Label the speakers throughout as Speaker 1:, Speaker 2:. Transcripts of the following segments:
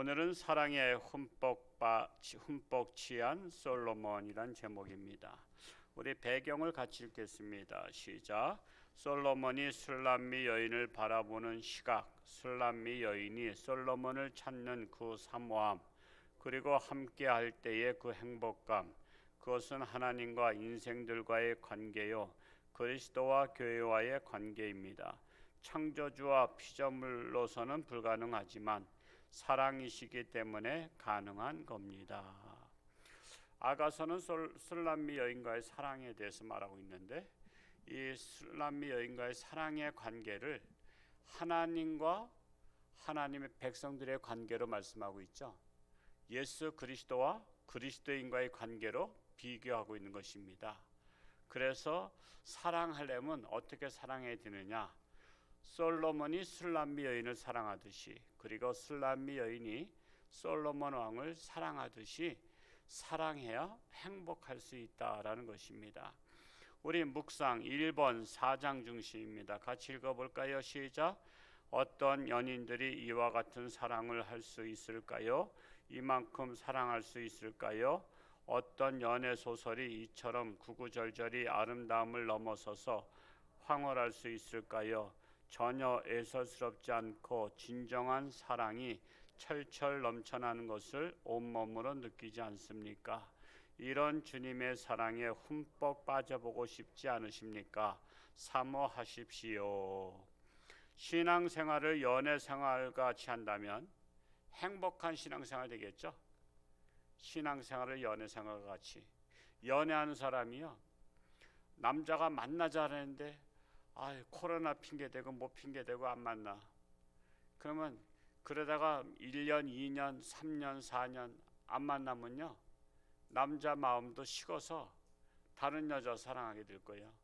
Speaker 1: 오늘은 사랑에 흠뻑 취한 솔로몬이란 제목입니다. 우리 배경을 같이 읽겠습니다. 시작. 솔로몬이 술람미 여인을 바라보는 시각, 술람미 여인이 솔로몬을 찾는 그 사모함, 그리고 함께 할 때의 그 행복감, 그것은 하나님과 인생들과의 관계요, 그리스도와 교회와의 관계입니다. 창조주와 피조물로서는 불가능하지만 사랑이시기 때문에 가능한 겁니다. 아가서는 술람미 여인과의 사랑에 대해서 말하고 있는데, 이 술람미 여인과의 사랑의 관계를 하나님과 하나님의 백성들의 관계로 말씀하고 있죠. 예수 그리스도와 그리스도인과의 관계로 비교하고 있는 것입니다. 그래서 사랑하려면 어떻게 사랑해야 되느냐? 솔로몬이 술람미 여인을 사랑하듯이, 그리고 술람미 여인이 솔로몬 왕을 사랑하듯이 사랑해야 행복할 수 있다라는 것입니다. 우리 묵상 1번 4장 중심입니다. 같이 읽어볼까요? 시작. 어떤 연인들이 이와 같은 사랑을 할 수 있을까요? 이만큼 사랑할 수 있을까요? 어떤 연애 소설이 이처럼 구구절절이 아름다움을 넘어서서 황홀할 수 있을까요? 전혀 애설스럽지 않고 진정한 사랑이 철철 넘쳐나는 것을 온몸으로 느끼지 않습니까? 이런 주님의 사랑에 흠뻑 빠져보고 싶지 않으십니까? 사모하십시오. 신앙생활을 연애생활과 같이 한다면 행복한 신앙생활 되겠죠? 신앙생활을 연애생활과 같이. 연애하는 사람이요, 남자가 만나자 하는데 코로나 핑계대고 뭐 핑계대고 안 만나. 그러면 그러다가 1년, 2년, 3년, 4년 안 만나면요, 남자 마음도 식어서 다른 여자 사랑하게 될 거예요.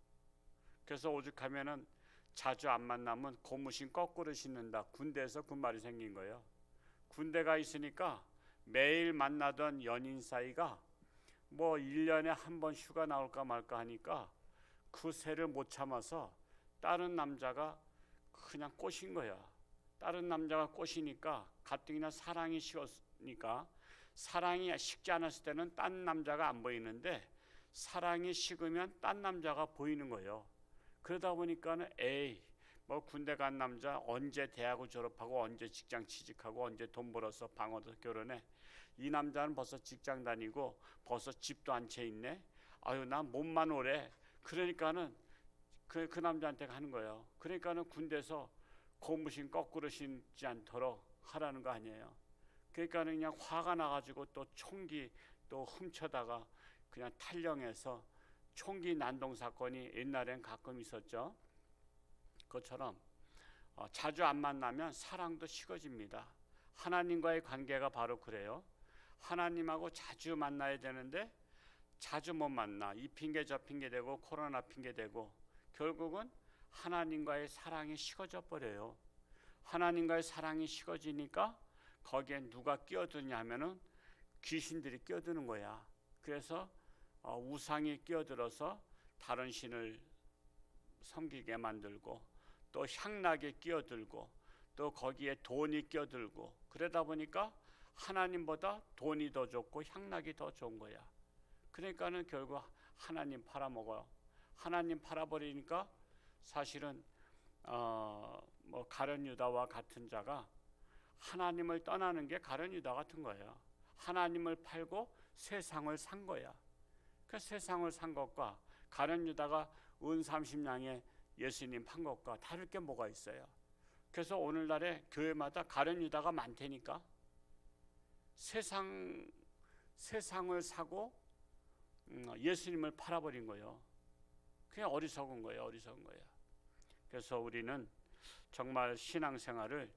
Speaker 1: 그래서 오죽하면은 자주 안 만나면 고무신 거꾸로 신는다. 군대에서 그 말이 생긴 거예요. 군대가 있으니까 매일 만나던 연인 사이가 뭐 1년에 한 번 휴가 나올까 말까 하니까 그 새를 못 참아서 다른 남자가 그냥 꼬신 거야. 다른 남자가 꼬시니까 가뜩이나 사랑이 식었으니까, 사랑이 식지 않았을 때는 딴 남자가 안 보이는데 사랑이 식으면 딴 남자가 보이는 거예요. 그러다 보니까는 뭐 군대 간 남자 언제 대학을 졸업하고 언제 직장 취직하고 언제 돈 벌어서 방어도 결혼해. 이 남자는 벌써 직장 다니고 벌써 집도 한 채 있네. 난 몸만 오래. 그러니까는 그 남자한테 가는 거예요. 그러니까는 군대에서 고무신 거꾸로 신지 않도록 하라는 거 아니에요. 그러니까는 그냥 화가 나가지고 또 총기 또 훔쳐다가 그냥 탈령해서 총기 난동 사건이 옛날엔 가끔 있었죠. 그것처럼 자주 안 만나면 사랑도 식어집니다. 하나님과의 관계가 바로 그래요. 하나님하고 자주 만나야 되는데 자주 못 만나. 이 핑계 저 핑계 대고 코로나 핑계 대고 결국은 하나님과의 사랑이 식어져 버려요. 하나님과의 사랑이 식어지니까 거기에 누가 끼어드냐 하면은 귀신들이 끼어드는 거야. 그래서 우상이 끼어들어서 다른 신을 섬기게 만들고, 또 향락에 끼어들고, 또 거기에 돈이 끼어들고, 그러다 보니까 하나님보다 돈이 더 좋고 향락이 더 좋은 거야. 그러니까는 결국 하나님 팔아먹어요. 하나님 팔아버리니까 사실은 뭐 가룟 유다와 같은 자가 하나님을 떠나는 게 가룟 유다 같은 거예요. 하나님을 팔고 세상을 산 거야. 그 세상을 산 것과 가룟 유다가 은 30냥에 예수님 판 것과 다를 게 뭐가 있어요? 그래서 오늘날에 교회마다 가룟 유다가 많다니까. 세상을 사고 예수님을 팔아버린 거예요. 그냥 어리석은 거예요. 어리석은 거예요. 그래서 우리는 정말 신앙생활을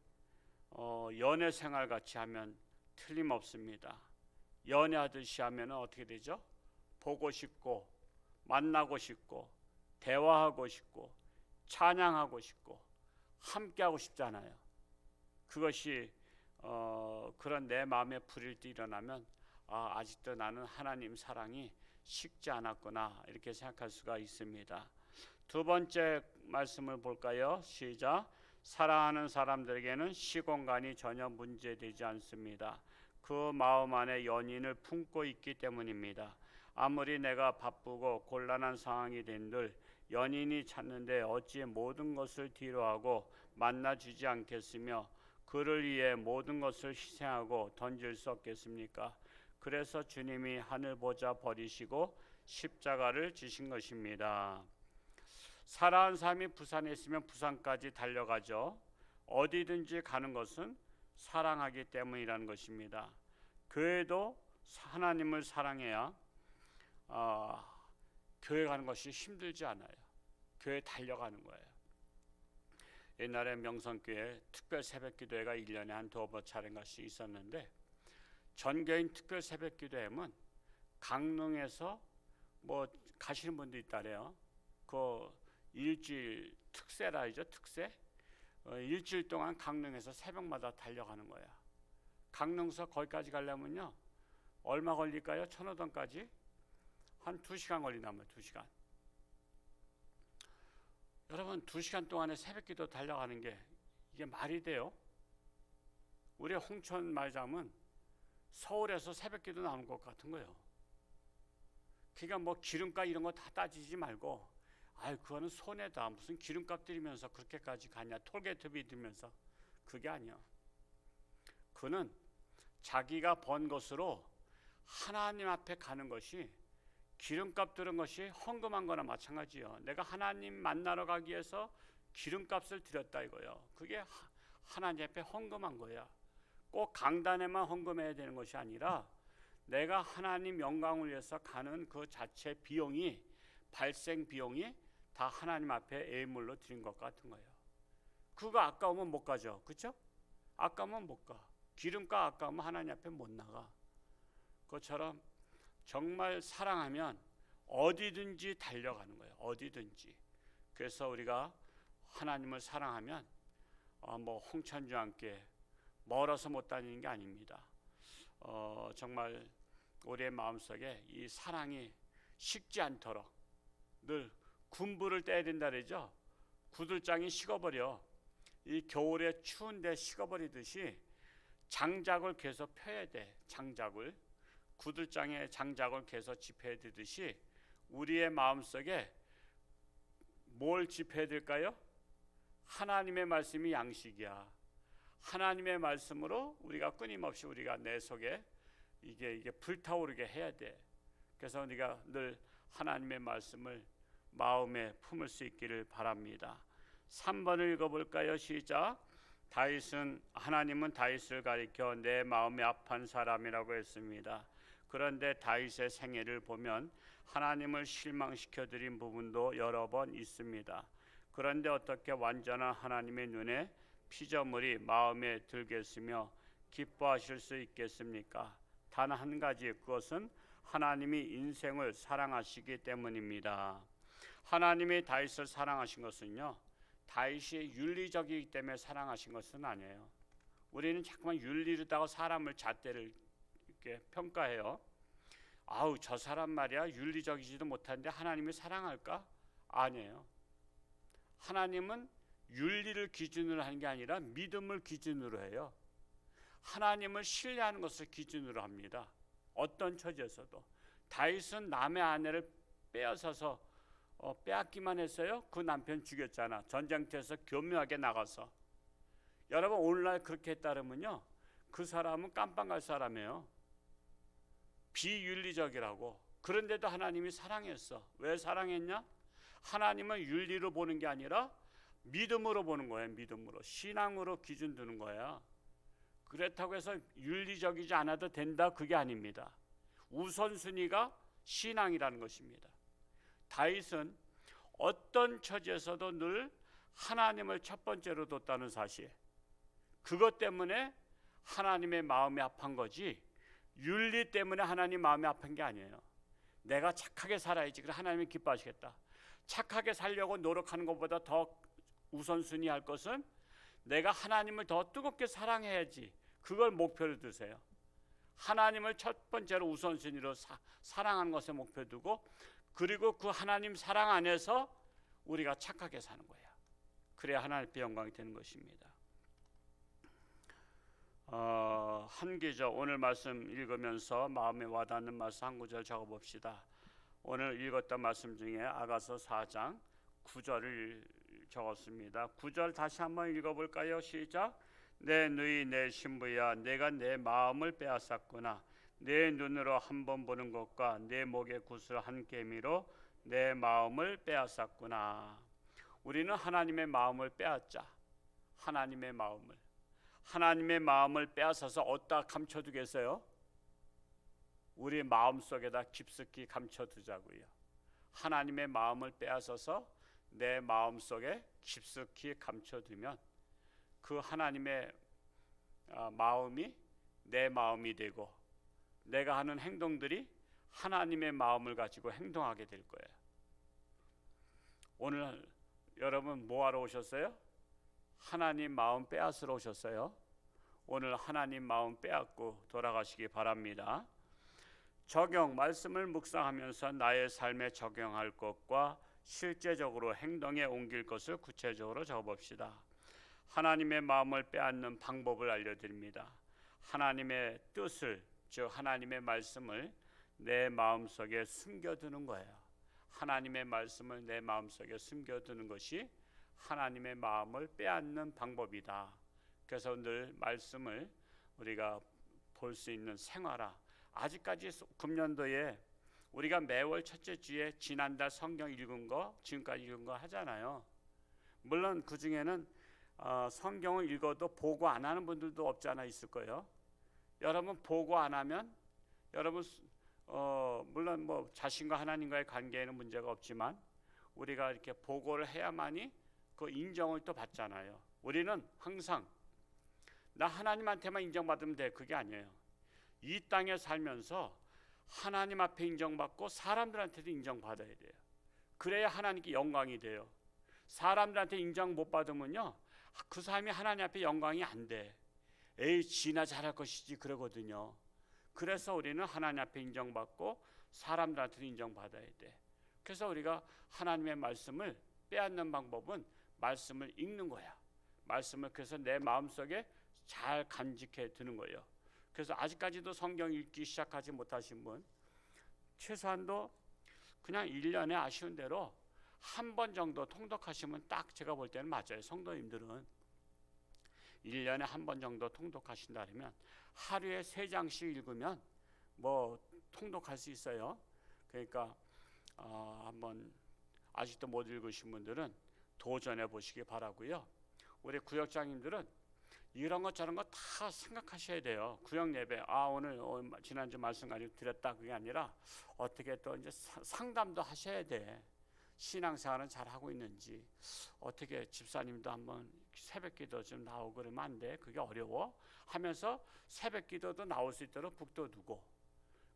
Speaker 1: 연애생활 같이 하면 틀림없습니다. 연애하듯이 하면 어떻게 되죠? 보고 싶고 만나고 싶고 대화하고 싶고 찬양하고 싶고 함께하고 싶잖아요. 그것이 그런 내 마음에 불일 때 일어나면 아직도 나는 하나님 사랑이 식지 않았구나, 이렇게 생각할 수가 있습니다. 두 번째 말씀을 볼까요? 시작. 사랑하는 사람들에게는 시공간이 전혀 문제되지 않습니다. 그 마음 안에 연인을 품고 있기 때문입니다. 아무리 내가 바쁘고 곤란한 상황이 된들 연인이 찾는데 어찌 모든 것을 뒤로하고 만나주지 않겠으며 그를 위해 모든 것을 희생하고 던질 수 없겠습니까? 그래서 주님이 하늘 보좌 버리시고 십자가를 지신 것입니다. 사랑하는 사람이 부산에 있으면 부산까지 달려가죠. 어디든지 가는 것은 사랑하기 때문이라는 것입니다. 교회도 하나님을 사랑해야 교회 가는 것이 힘들지 않아요. 교회 달려가는 거예요. 옛날에 명성교회 특별 새벽기도회가 1년에 한 2차례인가씩 있었는데 전교인 특별 새벽기도회면 강릉에서 뭐 가시는 분도 있다래요. 그 일주일 특세라이죠. 특세. 일주일 동안 강릉에서 새벽마다 달려가는 거야. 강릉서 거기까지 가려면요 얼마 걸릴까요? 천호동까지 한 2시간 걸리나요? 2시간. 여러분 2시간 동안에 새벽기도 달려가는 게 이게 말이 돼요? 우리 홍천 말자면 서울에서 새벽기도 나오는 것 같은 거예요. 그러니까 뭐 기름값 이런 거 다 따지지 말고 그거는 손해다. 무슨 기름값 들이면서 그렇게까지 가냐. 톨게이트비 들면서. 그게 아니야. 그는 자기가 번 것으로 하나님 앞에 가는 것이 기름값 들은 것이 헌금한 거나 마찬가지예요. 내가 하나님 만나러 가기 위해서 기름값을 들였다 이거예요. 그게 하나님 앞에 헌금한 거야. 꼭 강단에만 헌금해야 되는 것이 아니라 내가 하나님 영광을 위해서 가는 그 자체 비용이 발생 비용이 다 하나님 앞에 예물로 드린 것 같은 거예요. 그거 아까우면 못 가죠. 그렇죠? 아까우면 못 가. 기름값 아까우면 하나님 앞에 못 나가. 그것처럼 정말 사랑하면 어디든지 달려가는 거예요. 어디든지. 그래서 우리가 하나님을 사랑하면 뭐 홍천주와 함께 멀어서 못 다니는 게 아닙니다. 정말 우리의 마음속에 이 사랑이 식지 않도록 늘 군부를 떼야 된다 그러죠. 구들장이 식어버려. 이 겨울에 추운데 식어버리듯이 장작을 계속 펴야 돼. 장작을. 구들장에 장작을 계속 집혀야 되듯이 우리의 마음속에 뭘 집혀야 될까요? 하나님의 말씀이 양식이야. 하나님의 말씀으로 우리가 끊임없이 우리가 내 속에 이게 불타오르게 해야 돼. 그래서 우리가 늘 하나님의 말씀을 마음에 품을 수 있기를 바랍니다. 3번을 읽어볼까요? 시작. 하나님은 다윗을 가리켜 내 마음이 합한 사람이라고 했습니다. 그런데 다윗의 생애를 보면 하나님을 실망시켜 드린 부분도 여러 번 있습니다. 그런데 어떻게 완전한 하나님의 눈에 피조물이 마음에 들겠으며 기뻐하실 수 있겠습니까? 단 한 가지, 그것은 하나님이 인생을 사랑하시기 때문입니다. 하나님이 다윗을 사랑하신 것은요, 다윗이 윤리적이기 때문에 사랑하신 것은 아니에요. 우리는 자꾸만 윤리로다가 사람을 잣대를 이렇게 평가해요. 저 사람 말이야 윤리적이지도 못한데 하나님이 사랑할까? 아니에요. 하나님은 윤리를 기준으로 하는 게 아니라 믿음을 기준으로 해요. 하나님을 신뢰하는 것을 기준으로 합니다. 어떤 처지에서도. 다윗은 남의 아내를 빼앗아서 빼앗기만 했어요. 그 남편 죽였잖아. 전쟁터에서 교묘하게 나가서. 여러분 오늘날 그렇게 따르면요, 그 사람은 깜빵 갈 사람이에요. 비윤리적이라고. 그런데도 하나님이 사랑했어. 왜 사랑했냐? 하나님은 윤리로 보는 게 아니라 믿음으로 보는 거예요. 믿음으로. 신앙으로 기준 두는 거야. 그렇다고 해서 윤리적이지 않아도 된다, 그게 아닙니다. 우선순위가 신앙이라는 것입니다. 다윗은 어떤 처지에서도 늘 하나님을 첫 번째로 뒀다는 사실, 그것 때문에 하나님의 마음이 아픈 거지 윤리 때문에 하나님 마음이 아픈 게 아니에요. 내가 착하게 살아야지 그래 하나님이 기뻐하시겠다. 착하게 살려고 노력하는 것보다 더 우선순위 할 것은 내가 하나님을 더 뜨겁게 사랑해야지, 그걸 목표로 두세요. 하나님을 첫 번째로 우선순위로 사랑하는 것에 목표 두고, 그리고 그 하나님 사랑 안에서 우리가 착하게 사는 거야. 그래야 하나님 앞에 영광이 되는 것입니다. 한 구절 오늘 말씀 읽으면서 마음에 와닿는 말씀 한 구절 적어봅시다. 오늘 읽었던 말씀 중에 아가서 4장 9절을 적었습니다. 9절 다시 한번 읽어볼까요? 시작. 내 누이 내 신부야, 내가 내 마음을 빼앗았구나. 내 눈으로 한 번 보는 것과 내 목의 굿을 한 개미로 내 마음을 빼앗았구나. 우리는 하나님의 마음을 빼앗자. 하나님의 마음을 빼앗아서 어디다 감춰두겠어요? 우리 마음속에다 깊숙이 감춰두자고요. 하나님의 마음을 빼앗아서 내 마음속에 깊숙이 감춰두면 그 하나님의 마음이 내 마음이 되고 내가 하는 행동들이 하나님의 마음을 가지고 행동하게 될 거예요. 오늘 여러분 뭐하러 오셨어요? 하나님 마음 빼앗으러 오셨어요. 오늘 하나님 마음 빼앗고 돌아가시기 바랍니다. 적용, 말씀을 묵상하면서 나의 삶에 적용할 것과 실제적으로 행동에 옮길 것을 구체적으로 적어봅시다. 하나님의 마음을 빼앗는 방법을 알려드립니다. 하나님의 뜻을, 즉 하나님의 말씀을 내 마음속에 숨겨두는 거예요. 하나님의 말씀을 내 마음속에 숨겨두는 것이 하나님의 마음을 빼앗는 방법이다. 그래서 늘 말씀을 우리가 볼 수 있는 생활화. 아직까지 금년도에 우리가 매월 첫째 주에 지난달 성경 읽은 거 지금까지 읽은 거 하잖아요. 물론 그 중에는 성경을 읽어도 보고 안 하는 분들도 없지 않아 있을 거예요. 여러분 보고 안 하면 여러분 물론 뭐 자신과 하나님과의 관계에는 문제가 없지만 우리가 이렇게 보고를 해야만이 그 인정을 또 받잖아요. 우리는 항상 나 하나님한테만 인정받으면 돼, 그게 아니에요. 이 땅에 살면서 하나님 앞에 인정받고 사람들한테도 인정받아야 돼요. 그래야 하나님께 영광이 돼요. 사람들한테 인정 못 받으면요 그 사람이 하나님 앞에 영광이 안 돼. 에이 지나 잘할 것이지 그러거든요. 그래서 우리는 하나님 앞에 인정받고 사람들한테도 인정받아야 돼. 그래서 우리가 하나님의 말씀을 빼앗는 방법은 말씀을 읽는 거야. 말씀을 그래서 내 마음속에 잘 간직해 두는 거예요. 그래서 아직까지도 성경 읽기 시작하지 못하신 분 최소한도 그냥 1년에 아쉬운 대로 한 번 정도 통독하시면 딱 제가 볼 때는 맞아요. 성도님들은 1년에 한 번 정도 통독하신다면 하루에 3장씩 읽으면 뭐 통독할 수 있어요. 그러니까 한번 아직도 못 읽으신 분들은 도전해 보시기 바라고요. 우리 구역장님들은 이런 것 저런 거 다 생각하셔야 돼요. 구역 예배 오늘 지난주 말씀 가지고 드렸다 그게 아니라 어떻게 또 이제 상담도 하셔야 돼. 신앙생활은 잘 하고 있는지 어떻게 집사님도 한번 새벽기도 좀 나오고 그러면 안 돼. 그게 어려워 하면서 새벽기도도 나올 수 있도록 북돋우고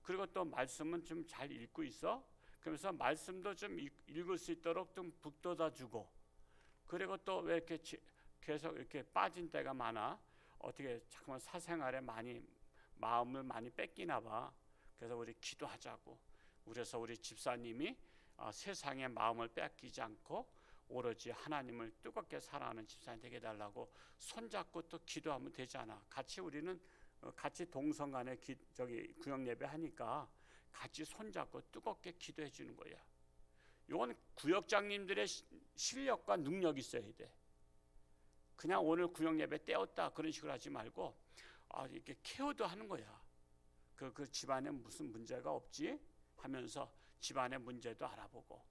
Speaker 1: 그리고 또 말씀은 좀 잘 읽고 있어. 그러면서 말씀도 좀 읽을 수 있도록 좀 북돋아주고 그리고 또 왜 이렇게 계속 이렇게 빠진 때가 많아. 어떻게 잠깐만 사생활에 많이 마음을 많이 뺏기나 봐. 그래서 우리 기도하자고. 그래서 우리 집사님이 세상의 마음을 뺏기지 않고 오로지 하나님을 뜨겁게 사랑하는 집사님 되게 해달라고 손잡고 또 기도하면 되잖아. 같이 우리는 같이 동성간에 구역 예배 하니까 같이 손잡고 뜨겁게 기도해 주는 거야. 이건 구역장님들의 실력과 능력이 있어야 돼. 그냥 오늘 구역 예배 떼었다 그런 식으로 하지 말고 이렇게 케어도 하는 거야. 그 집안에 무슨 문제가 없지 하면서 집안의 문제도 알아보고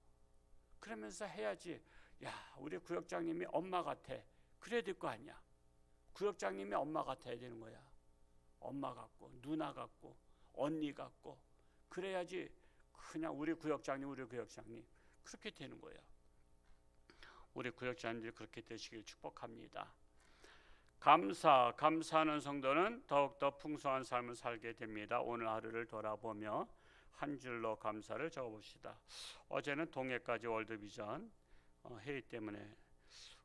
Speaker 1: 그러면서 해야지. 야 우리 구역장님이 엄마 같아. 그래야 될 거 아니야. 구역장님이 엄마 같아야 되는 거야. 엄마 같고 누나 같고 언니 같고 그래야지. 그냥 우리 구역장님 그렇게 되는 거예요. 우리 구역장님들이 그렇게 되시길 축복합니다. 감사하는 성도는 더욱더 풍성한 삶을 살게 됩니다. 오늘 하루를 돌아보며 한 줄로 감사를 적어봅시다. 어제는 동해까지 월드비전 회의 때문에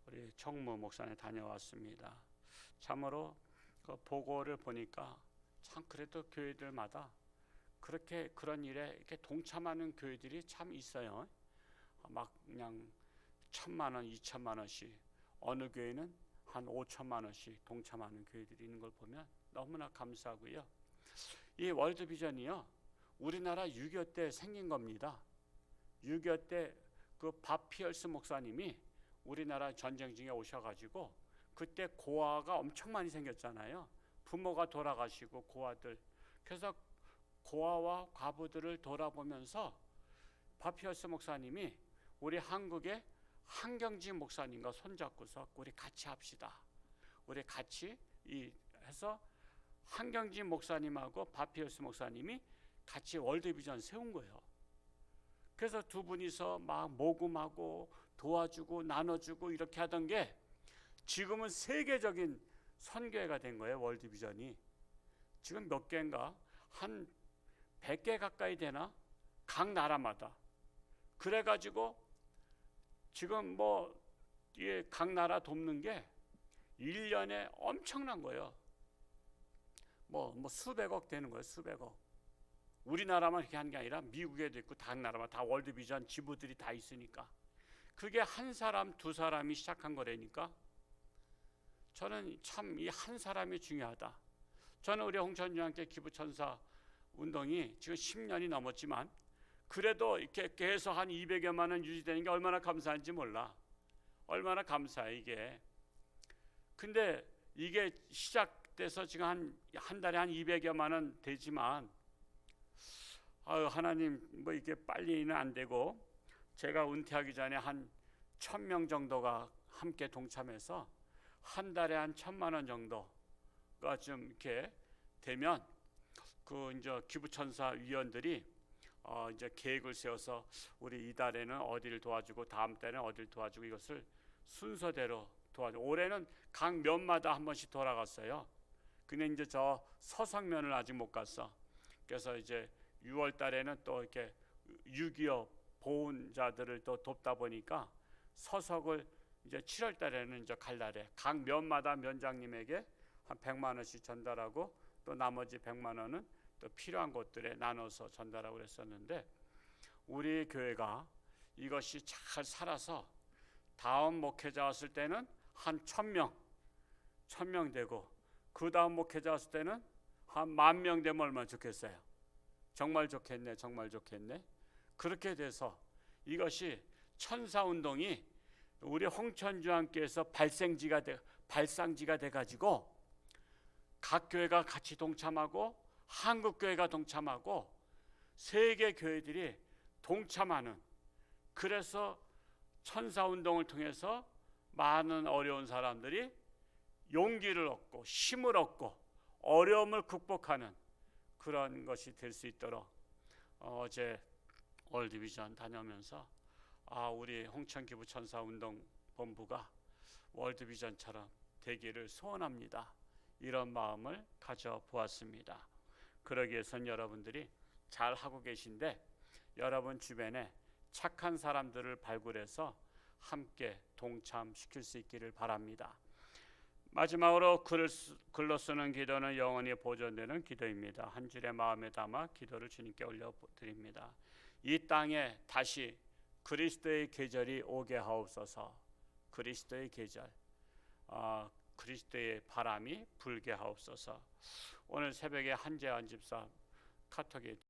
Speaker 1: 우리 청무 목사님 다녀왔습니다. 참으로 그 보고를 보니까 참 그래도 교회들마다 그렇게 그런 일에 이렇게 동참하는 교회들이 참 있어요. 막 그냥 1,000만 원, 2,000만 원씩 어느 교회는 한 5천만 원씩 동참하는 교회들이 있는 걸 보면 너무나 감사하고요. 이 월드비전이요, 우리나라 6.25 때 생긴 겁니다. 6.25 때 그 밥 피얼스 목사님이 우리나라 전쟁 중에 오셔가지고 그때 고아가 엄청 많이 생겼잖아요. 부모가 돌아가시고 고아들. 그래서 고아와 과부들을 돌아보면서 밥 피얼스 목사님이 우리 한국의 한경진 목사님과 손잡고서 우리 같이 합시다. 우리 같이 해서 한경진 목사님하고 밥 피얼스 목사님이 같이 월드비전 세운 거예요. 그래서 두 분이서 막 모금하고 도와주고 나눠주고 이렇게 하던 게 지금은 세계적인 선교회가 된 거예요. 월드비전이 지금 몇 개인가, 한 100개 가까이 되나, 각 나라마다. 그래가지고 지금 각 나라 돕는 게 1년에 엄청난 거예요. 수백억 되는 거예요. 수백억. 우리나라만 그렇게 하는 게 아니라 미국에도 있고 다 나라만 다 월드비전 지부들이 다 있으니까. 그게 한 사람 두 사람이 시작한 거라니까. 저는 참 이 한 사람이 중요하다. 저는 우리 홍천중앙교 기부천사 운동이 지금 10년이 넘었지만 그래도 이렇게 계속 한 200여만 원 유지되는 게 얼마나 감사한지 몰라. 얼마나 감사해 이게. 근데 이게 시작돼서 지금 한 달에 한 200여만 원 되지만, 하나님 이게 빨리는 안 되고, 제가 은퇴하기 전에 한 1000명 정도가 함께 동참해서 한 달에 한 1000만 원 정도가 좀 이렇게 되면 이제 기부천사 위원들이 이제 계획을 세워서 우리 이달에는 어디를 도와주고 다음 달에는 어디를 도와주고 이것을 순서대로 도와주고, 올해는 각 면마다 한 번씩 돌아갔어요. 근데 이제 저 서성면을 아직 못 갔어. 그래서 이제 6월 달에는 또 이렇게 6.25 보훈자들을 또 돕다 보니까 서석을 이제 7월 달에는 이제 갈 날에 각 면마다 면장님에게 한 100만 원씩 전달하고 또 나머지 100만 원은 또 필요한 곳들에 나눠서 전달하고 그랬었는데, 우리 교회가 이것이 잘 살아서 다음 목회자 왔을 때는 한 1000명 되고, 그 다음 목회자 왔을 때는 한 10,000명 되면 얼마나 좋겠어요. 정말 좋겠네, 정말 좋겠네. 그렇게 돼서 이것이 천사운동이 우리 홍천중앙교회에서 발상지가 돼가지고 각 교회가 같이 동참하고 한국교회가 동참하고 세계 교회들이 동참하는, 그래서 천사운동을 통해서 많은 어려운 사람들이 용기를 얻고 힘을 얻고 어려움을 극복하는 그런 것이 될 수 있도록 어제 월드비전 다녀오면서 우리 홍천기부천사운동본부가 월드비전처럼 되기를 소원합니다. 이런 마음을 가져보았습니다. 그러기 위해서는 여러분들이 잘 하고 계신데 여러분 주변에 착한 사람들을 발굴해서 함께 동참시킬 수 있기를 바랍니다. 마지막으로 글로 쓰는 기도는 영원히 보존되는 기도입니다. 한 줄의 마음에 담아 기도를 주님께 올려드립니다. 이 땅에 다시 그리스도의 계절이 오게 하옵소서. 그리스도의 계절, 그리스도의 바람이 불게 하옵소서. 오늘 새벽에 한재환 집사 카톡에